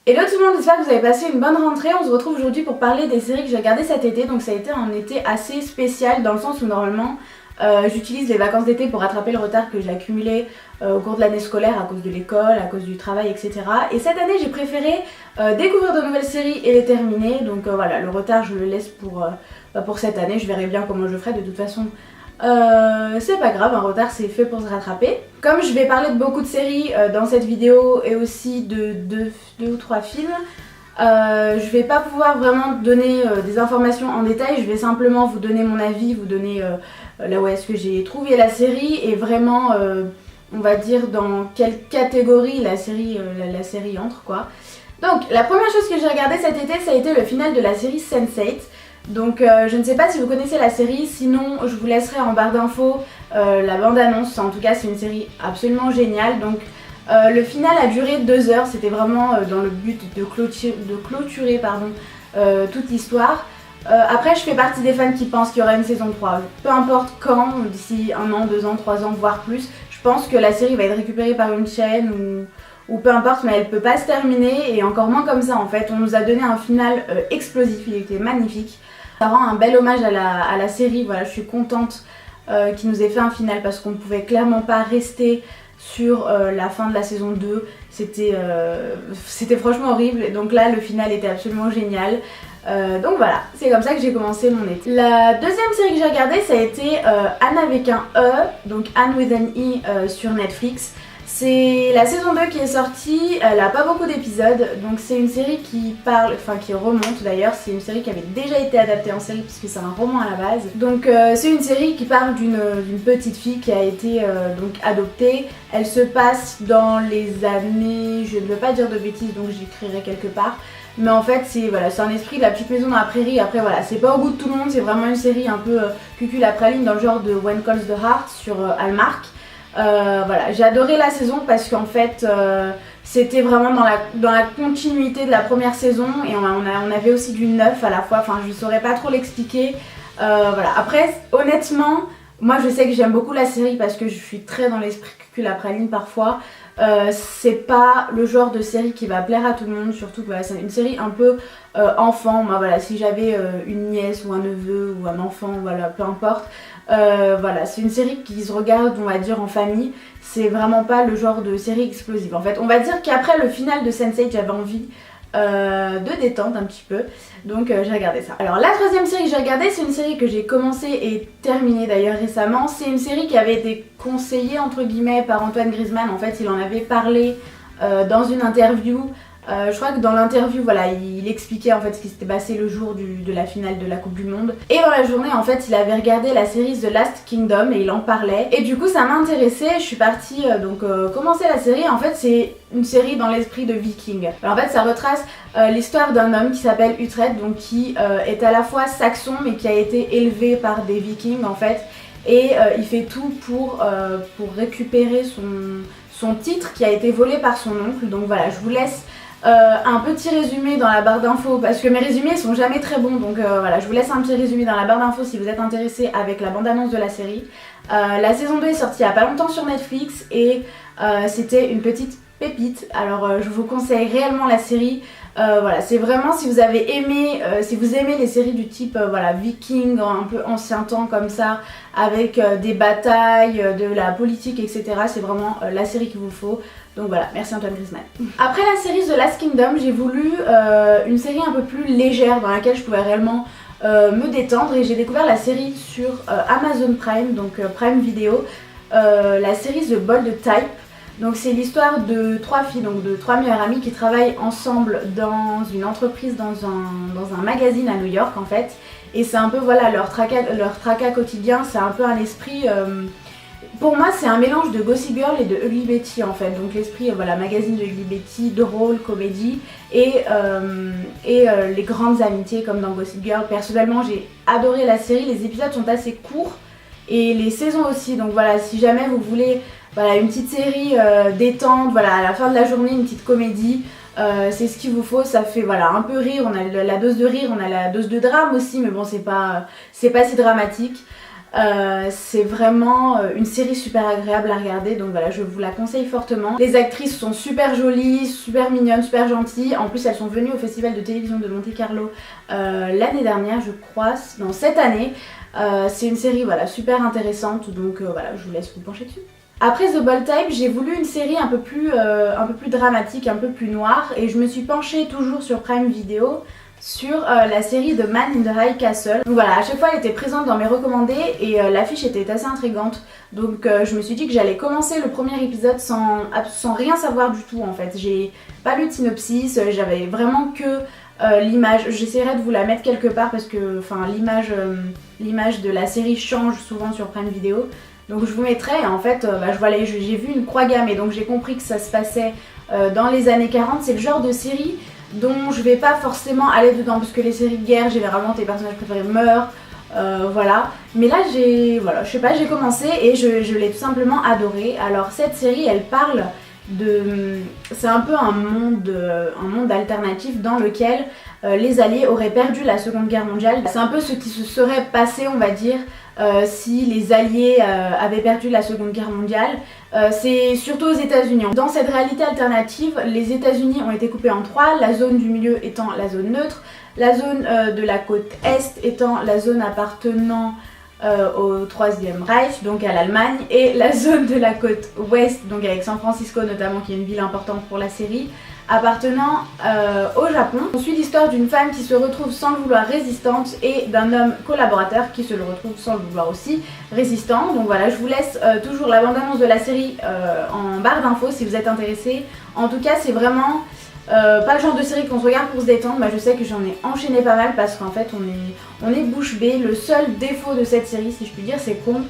Hello tout le monde, j'espère que vous avez passé une bonne rentrée. On se retrouve aujourd'hui pour parler des séries que j'ai regardées cet été. Donc ça a été un été assez spécial dans le sens où normalement j'utilise les vacances d'été pour rattraper le retard que j'ai accumulé au cours de l'année scolaire à cause de l'école, à cause du travail, etc. Et cette année j'ai préféré découvrir de nouvelles séries et les terminer. Donc voilà, le retard je le laisse pour cette année. Je verrai bien comment je ferai de toute façon. C'est pas grave, un retard c'est fait pour se rattraper. Comme je vais parler de beaucoup de séries dans cette vidéo et aussi de deux ou trois films, je vais pas pouvoir vraiment donner des informations en détail, je vais simplement vous donner mon avis, vous donner là où est-ce que j'ai trouvé la série et vraiment on va dire dans quelle catégorie la série entre quoi. Donc la première chose que j'ai regardée cet été ça a été le final de la série Sense8. Donc je ne sais pas si vous connaissez la série, sinon je vous laisserai en barre d'infos la bande-annonce. En tout cas c'est une série absolument géniale. Donc le final a duré 2 heures, c'était vraiment dans le but de clôturer toute l'histoire. Après je fais partie des fans qui pensent qu'il y aura une saison 3. Peu importe quand, d'ici 1 an, 2 ans, 3 ans, voire plus. Je pense que la série va être récupérée par une chaîne ou peu importe, mais elle peut pas se terminer et encore moins comme ça en fait. On nous a donné un final explosif, il était magnifique. Ça rend un bel hommage à la série, voilà, je suis contente qu'il nous ait fait un final parce qu'on ne pouvait clairement pas rester sur la fin de la saison 2, c'était franchement horrible, donc là le final était absolument génial. Donc voilà, c'est comme ça que j'ai commencé mon été. La deuxième série que j'ai regardée ça a été Anne avec un E, donc Anne with an E sur Netflix. C'est la saison 2 qui est sortie, elle a pas beaucoup d'épisodes, donc c'est une série qui remonte d'ailleurs, c'est une série qui avait déjà été adaptée en série puisque c'est un roman à la base. Donc c'est une série qui parle d'une petite fille qui a été donc adoptée. Elle se passe dans les années, je ne veux pas dire de bêtises donc j'écrirai quelque part. Mais en fait c'est un esprit de la petite maison dans la prairie. Après voilà, c'est pas au goût de tout le monde, c'est vraiment une série un peu cucul à praline dans le genre de When Calls the Heart sur Hallmark. Voilà, j'ai adoré la saison parce qu'en fait c'était vraiment dans la continuité de la première saison et on avait aussi du neuf à la fois, enfin je saurais pas trop l'expliquer. Voilà. Après honnêtement, moi je sais que j'aime beaucoup la série parce que je suis très dans l'esprit cucul-à-praline parfois. C'est pas le genre de série qui va plaire à tout le monde, surtout que c'est une série un peu enfant. Moi voilà, si j'avais une nièce ou un neveu ou un enfant, voilà, peu importe. Voilà, c'est une série qui se regarde, on va dire, en famille. C'est vraiment pas le genre de série explosive. En fait, on va dire qu'après le final de Sense8, j'avais envie de détente un petit peu. Donc j'ai regardé ça. Alors la troisième série que j'ai regardée, c'est une série que j'ai commencé et terminée d'ailleurs récemment. C'est une série qui avait été conseillée entre guillemets par Antoine Griezmann. En fait, il en avait parlé dans une interview. Je crois que dans l'interview, voilà, il expliquait en fait ce qui s'était passé le jour de la finale de la Coupe du Monde. Et dans la journée, en fait, il avait regardé la série The Last Kingdom et il en parlait. Et du coup, ça m'a intéressée. Je suis partie commencer la série. En fait, c'est une série dans l'esprit de Viking. Alors, en fait, ça retrace l'histoire d'un homme qui s'appelle Uhtred, donc qui est à la fois saxon mais qui a été élevé par des Vikings en fait. Et il fait tout pour récupérer son titre qui a été volé par son oncle. Donc voilà, je vous laisse un petit résumé dans la barre d'infos parce que mes résumés sont jamais très bons, donc voilà, je vous laisse un petit résumé dans la barre d'infos si vous êtes intéressé avec la bande-annonce de la série. La saison 2 est sortie il y a pas longtemps sur Netflix et c'était une petite pépite, alors je vous conseille réellement la série. Voilà, c'est vraiment si vous avez aimé, si vous aimez les séries du type voilà, Viking, un peu ancien temps comme ça, avec des batailles, de la politique, etc. C'est vraiment la série qu'il vous faut. Donc voilà, merci Antoine Griezmann. Après la série The Last Kingdom, j'ai voulu une série un peu plus légère dans laquelle je pouvais réellement me détendre et j'ai découvert la série sur Amazon Prime, donc Prime Video, la série The Bold Type. Donc c'est l'histoire de 3 filles, donc de 3 meilleures amies qui travaillent ensemble dans une entreprise, dans un magazine à New York en fait. Et c'est un peu voilà leur tracas quotidien, c'est un peu un esprit... pour moi c'est un mélange de Gossip Girl et de Ugly Betty en fait. Donc l'esprit voilà, magazine de Ugly Betty, drôle, comédie et les grandes amitiés comme dans Gossip Girl. Personnellement j'ai adoré la série, les épisodes sont assez courts et les saisons aussi. Donc voilà, si jamais vous voulez... Voilà, une petite série détente, voilà, à la fin de la journée, une petite comédie, c'est ce qu'il vous faut, ça fait voilà, un peu rire, on a la dose de rire, on a la dose de drame aussi, mais bon, c'est pas si dramatique. C'est vraiment une série super agréable à regarder, donc voilà, je vous la conseille fortement. Les actrices sont super jolies, super mignonnes, super gentilles. En plus, elles sont venues au festival de télévision de Monte Carlo l'année dernière, je crois, non, cette année. C'est une série voilà, super intéressante, donc voilà, je vous laisse vous pencher dessus. Après The Bold Type, j'ai voulu une série un peu plus dramatique, un peu plus noire, et je me suis penchée toujours sur Prime Video sur la série The Man in the High Castle. Donc voilà, à chaque fois elle était présente dans mes recommandés et l'affiche était assez intrigante. Donc je me suis dit que j'allais commencer le premier épisode sans rien savoir du tout en fait. J'ai pas lu de synopsis, j'avais vraiment que l'image. J'essaierai de vous la mettre quelque part parce que l'image de la série change souvent sur Prime Video. Donc je vous mettrai et en fait j'ai vu une croix gammée donc j'ai compris que ça se passait dans les années 40. C'est le genre de série dont je vais pas forcément aller dedans parce que les séries de guerre généralement tes personnages préférés meurent, voilà. Mais là j'ai commencé et je l'ai tout simplement adoré. Alors cette série elle parle c'est un peu un monde alternatif dans lequel les Alliés auraient perdu la Seconde Guerre mondiale. C'est un peu ce qui se serait passé, on va dire, si les Alliés avaient perdu la Seconde Guerre mondiale. C'est surtout aux États-Unis. Dans cette réalité alternative, les États-Unis ont été coupés en trois, la zone du milieu étant la zone neutre, la zone de la côte Est étant la zone appartenant au Troisième Reich, donc à l'Allemagne, et la zone de la côte ouest, donc avec San Francisco notamment, qui est une ville importante pour la série, appartenant au Japon. On suit l'histoire d'une femme qui se retrouve sans le vouloir résistante et d'un homme collaborateur qui se le retrouve sans le vouloir aussi résistant. Donc voilà, je vous laisse toujours la bande-annonce de la série en barre d'infos si vous êtes intéressés. En tout cas, c'est vraiment pas le genre de série qu'on se regarde pour se détendre. Moi je sais que j'en ai enchaîné pas mal parce qu'en fait on est bouche bée. Le seul défaut de cette série, si je puis dire, c'est qu'on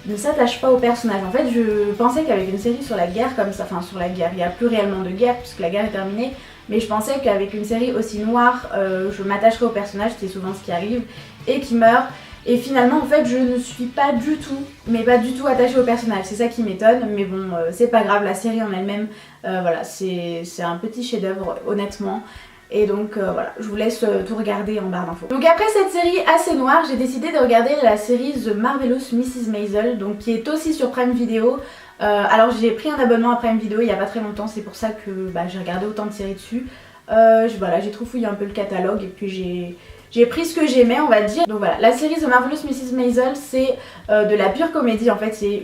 ne s'attache pas aux personnages. En fait je pensais qu'avec une série sur la guerre comme ça, enfin sur la guerre, il n'y a plus réellement de guerre puisque la guerre est terminée, mais je pensais qu'avec une série aussi noire, je m'attacherais aux personnages, c'est souvent ce qui arrive, et qui meurent. Et finalement en fait je ne suis pas du tout, mais pas du tout attachée aux personnages, c'est ça qui m'étonne, mais bon c'est pas grave, la série en elle-même, voilà, c'est un petit chef-d'œuvre honnêtement. Et donc voilà, je vous laisse tout regarder en barre d'infos. Donc après cette série assez noire, j'ai décidé de regarder la série The Marvelous Mrs. Maisel, donc qui est aussi sur Prime Video. Alors j'ai pris un abonnement à Prime Video il y a pas très longtemps, c'est pour ça que j'ai regardé autant de séries dessus. Voilà, j'ai troufouillé un peu le catalogue et puis j'ai pris ce que j'aimais, on va dire. Donc voilà, la série The Marvelous Mrs. Maisel, c'est de la pure comédie. En fait, c'est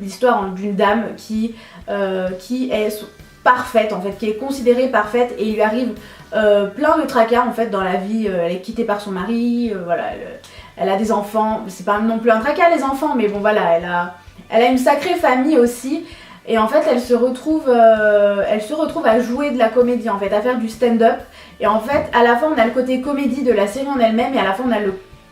l'histoire d'une dame qui est parfaite, en fait, qui est considérée parfaite, et il lui arrive plein de tracas en fait dans la vie. Elle est quittée par son mari, voilà, elle a des enfants. C'est pas non plus un tracas les enfants, mais bon voilà, elle a une sacrée famille aussi. Et en fait elle se retrouve à jouer de la comédie, en fait, à faire du stand-up. Et en fait à la fin on a le côté comédie de la série en elle-même, et à la fin on a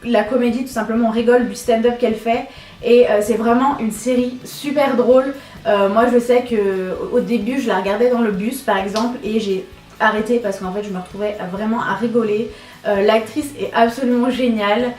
la comédie, tout simplement on rigole du stand-up qu'elle fait. Et c'est vraiment une série super drôle. Moi je sais que au début je la regardais dans le bus par exemple, et j'ai arrêté parce qu'en fait je me retrouvais vraiment à rigoler. L'actrice est absolument géniale.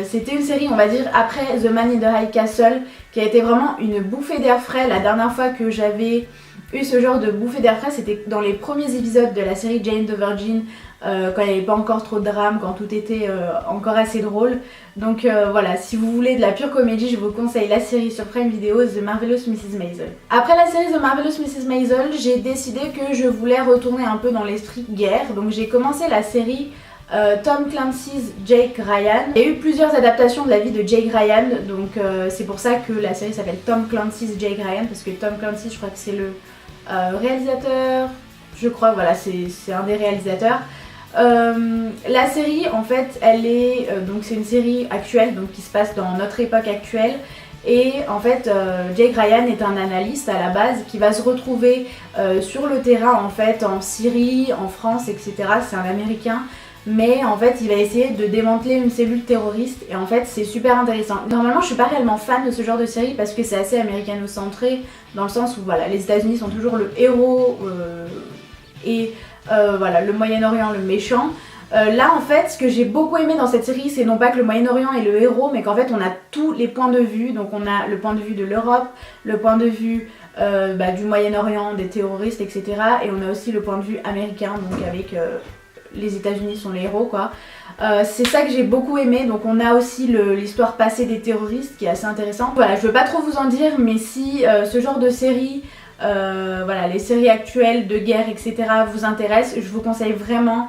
C'était une série, on va dire, après The Man in the High Castle, qui a été vraiment une bouffée d'air frais. La dernière fois que j'avais eu ce genre de bouffée d'air frais, c'était dans les premiers épisodes de la série Jane the Virgin, quand il n'y avait pas encore trop de drame, quand tout était encore assez drôle. Donc voilà, si vous voulez de la pure comédie, je vous conseille la série sur Prime Video, The Marvelous Mrs. Maisel. Après la série The Marvelous Mrs. Maisel, j'ai décidé que je voulais retourner un peu dans l'esprit guerre. Donc j'ai commencé la série Tom Clancy's Jake Ryan. Il y a eu plusieurs adaptations de la vie de Jake Ryan, donc c'est pour ça que la série s'appelle Tom Clancy's Jake Ryan, parce que Tom Clancy, je crois que c'est le réalisateur, je crois, voilà, c'est un des réalisateurs. La série en fait elle est donc c'est une série actuelle, donc qui se passe dans notre époque actuelle, et en fait Jake Ryan est un analyste à la base qui va se retrouver sur le terrain, en fait, en Syrie, en France, etc. C'est un Américain, mais en fait il va essayer de démanteler une cellule terroriste, et en fait c'est super intéressant. Normalement je suis pas réellement fan de ce genre de série parce que c'est assez américano-centré, dans le sens où voilà, les États-Unis sont toujours le héros et voilà, le Moyen-Orient le méchant. Là en fait ce que j'ai beaucoup aimé dans cette série, c'est non pas que le Moyen-Orient est le héros, mais qu'en fait on a tous les points de vue. Donc on a le point de vue de l'Europe, le point de vue du Moyen-Orient, des terroristes, etc. Et on a aussi le point de vue américain, donc avec les États-Unis sont les héros quoi. C'est ça que j'ai beaucoup aimé, donc on a aussi l'histoire passée des terroristes qui est assez intéressante. Voilà, je veux pas trop vous en dire, mais si ce genre de série, voilà, les séries actuelles de guerre etc. vous intéressent, je vous conseille vraiment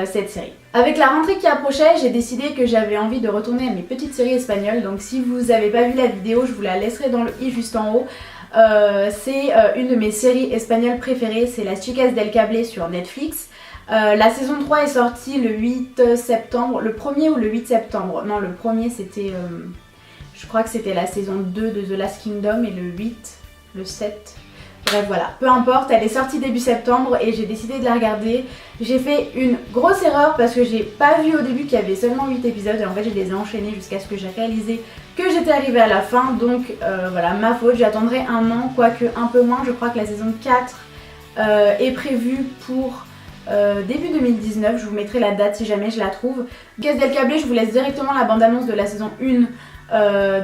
cette série. Avec la rentrée qui approchait, j'ai décidé que j'avais envie de retourner à mes petites séries espagnoles, donc si vous n'avez pas vu la vidéo, je vous la laisserai dans le i juste en haut. C'est une de mes séries espagnoles préférées, c'est Las Chicas del Cable sur Netflix. La saison 3 est sortie le 8 septembre, le 1er ou le 8 septembre. Non, le premier c'était, je crois que c'était la saison 2 de The Last Kingdom et le 8, le 7. Bref voilà, peu importe, elle est sortie début septembre et j'ai décidé de la regarder. J'ai fait une grosse erreur parce que j'ai pas vu au début qu'il y avait seulement 8 épisodes et en fait je les ai enchaînés jusqu'à ce que j'ai réalisé que j'étais arrivée à la fin. Donc voilà, ma faute, j'attendrai un an, quoique un peu moins. Je crois que la saison 4 est prévue pour début 2019, je vous mettrai la date si jamais je la trouve. Chicas del Cable, je vous laisse directement la bande-annonce de la saison 1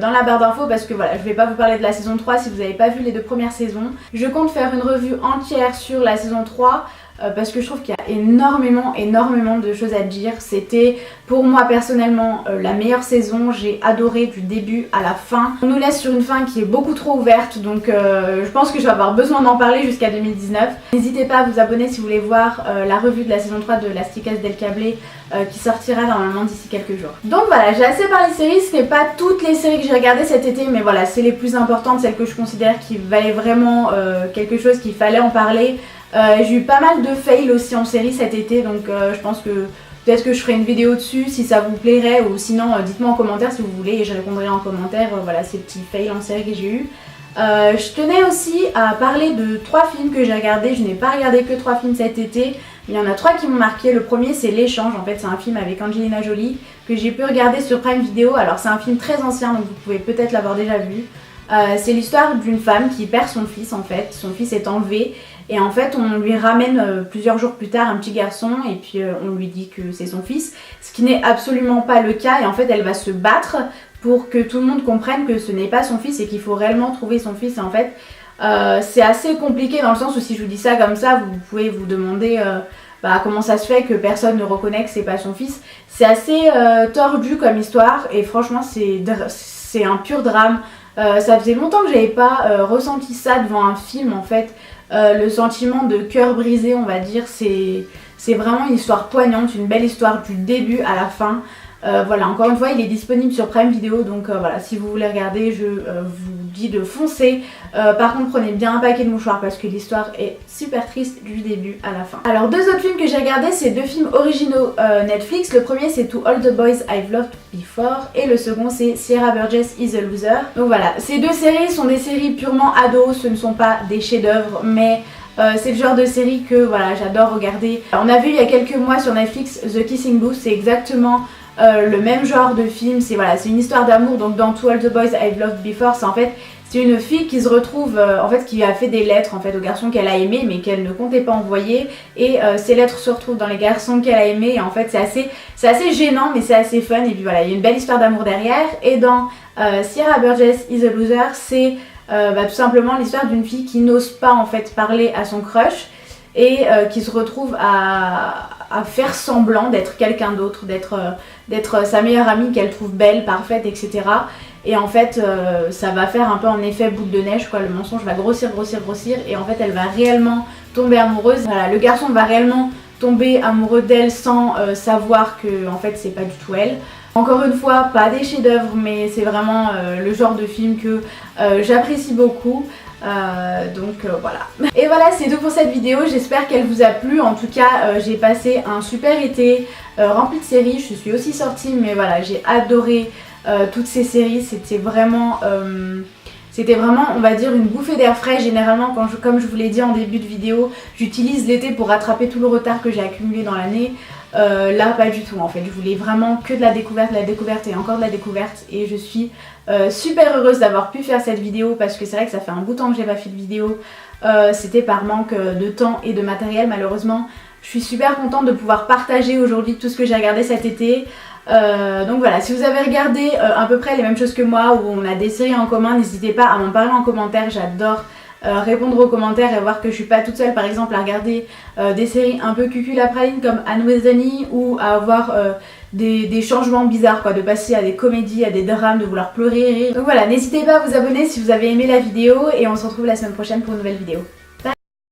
dans la barre d'infos parce que voilà, je vais pas vous parler de la saison 3 si vous n'avez pas vu les 2 premières saisons. Je compte faire une revue entière sur la saison 3 parce que je trouve qu'il y a énormément de choses à dire. C'était pour moi personnellement la meilleure saison, j'ai adoré du début à la fin. On nous laisse sur une fin qui est beaucoup trop ouverte, donc je pense que je vais avoir besoin d'en parler jusqu'à 2019. N'hésitez pas à vous abonner si vous voulez voir la revue de la saison 3 de Las Chicas del Cable qui sortira normalement d'ici quelques jours. Donc voilà, j'ai assez parlé séries, ce n'est pas toutes les séries que j'ai regardées cet été, mais voilà, c'est les plus importantes, celles que je considère qui valaient vraiment quelque chose, qu'il fallait en parler. J'ai eu pas mal de fails aussi en série cet été, donc je pense que peut-être que je ferai une vidéo dessus si ça vous plairait, ou sinon dites-moi en commentaire si vous voulez et je répondrai en commentaire voilà, ces petits fails en série que j'ai eu. Je tenais aussi à parler de 3 films que j'ai regardés. Je n'ai pas regardé que 3 films cet été, il y en a 3 qui m'ont marqué. Le premier c'est L'échange, en fait c'est un film avec Angelina Jolie que j'ai pu regarder sur Prime Video. Alors c'est un film très ancien donc vous pouvez peut-être l'avoir déjà vu. C'est l'histoire d'une femme qui perd son fils en fait, son fils est enlevé et en fait on lui ramène plusieurs jours plus tard un petit garçon et puis on lui dit que c'est son fils, ce qui n'est absolument pas le cas et en fait elle va se battre pour que tout le monde comprenne que ce n'est pas son fils et qu'il faut réellement trouver son fils. Et en fait c'est assez compliqué dans le sens où si je vous dis ça comme ça vous pouvez vous demander comment ça se fait que personne ne reconnaît que c'est pas son fils. C'est assez tordu comme histoire et franchement c'est un pur drame. Ça faisait longtemps que j'avais pas ressenti ça devant un film en fait. Le sentiment de cœur brisé on va dire, c'est vraiment une histoire poignante, une belle histoire du début à la fin. Voilà, encore une fois il est disponible sur Prime Video donc voilà, si vous voulez regarder je vous dis de foncer. Par contre prenez bien un paquet de mouchoirs parce que l'histoire est super triste du début à la fin. Alors 2 autres films que j'ai regardés, c'est 2 films originaux Netflix. Le premier c'est To All the Boys I've Loved Before et le second c'est Sierra Burgess is a Loser. Donc voilà, ces 2 séries sont des séries purement ados, ce ne sont pas des chefs-d'œuvre mais c'est le genre de série que voilà, j'adore regarder. On a vu il y a quelques mois sur Netflix The Kissing Booth, c'est exactement le même genre de film. C'est voilà, c'est une histoire d'amour. Donc dans To All the Boys I've Loved Before, c'est en fait c'est une fille qui se retrouve en fait qui a fait des lettres en fait aux garçons qu'elle a aimés mais qu'elle ne comptait pas envoyer et ces lettres se retrouvent dans les garçons qu'elle a aimés et en fait c'est assez gênant mais c'est assez fun et puis voilà, il y a une belle histoire d'amour derrière. Et dans Sierra Burgess is a Loser, c'est tout simplement l'histoire d'une fille qui n'ose pas en fait parler à son crush et qui se retrouve à faire semblant d'être quelqu'un d'autre, d'être sa meilleure amie qu'elle trouve belle, parfaite, etc. Et en fait ça va faire un peu en effet boule de neige quoi, le mensonge va grossir et en fait elle va réellement tomber amoureuse. Voilà, le garçon va réellement tomber amoureux d'elle sans savoir que en fait c'est pas du tout elle. Encore une fois, pas des chefs-d'œuvre mais c'est vraiment le genre de film que j'apprécie beaucoup. Voilà. Et voilà, c'est tout pour cette vidéo, j'espère qu'elle vous a plu. En tout cas j'ai passé un super été rempli de séries, je suis aussi sortie mais voilà, j'ai adoré toutes ces séries. C'était vraiment on va dire une bouffée d'air frais. Généralement comme je vous l'ai dit en début de vidéo, j'utilise l'été pour rattraper tout le retard que j'ai accumulé dans l'année. Là pas du tout en fait, je voulais vraiment que de la découverte et encore de la découverte et je suis super heureuse d'avoir pu faire cette vidéo parce que c'est vrai que ça fait un bout de temps que j'ai pas fait de vidéo. C'était par manque de temps et de matériel malheureusement. Je suis super contente de pouvoir partager aujourd'hui tout ce que j'ai regardé cet été. Donc voilà, si vous avez regardé à peu près les mêmes choses que moi ou on a des séries en commun, n'hésitez pas à m'en parler en commentaire, j'adore répondre aux commentaires et voir que je suis pas toute seule par exemple à regarder des séries un peu cucul à praline comme Anne with Annie, ou à avoir des changements bizarres quoi, de passer à des comédies, à des drames, de vouloir pleurer, rire. Donc voilà, n'hésitez pas à vous abonner si vous avez aimé la vidéo et on se retrouve la semaine prochaine pour une nouvelle vidéo.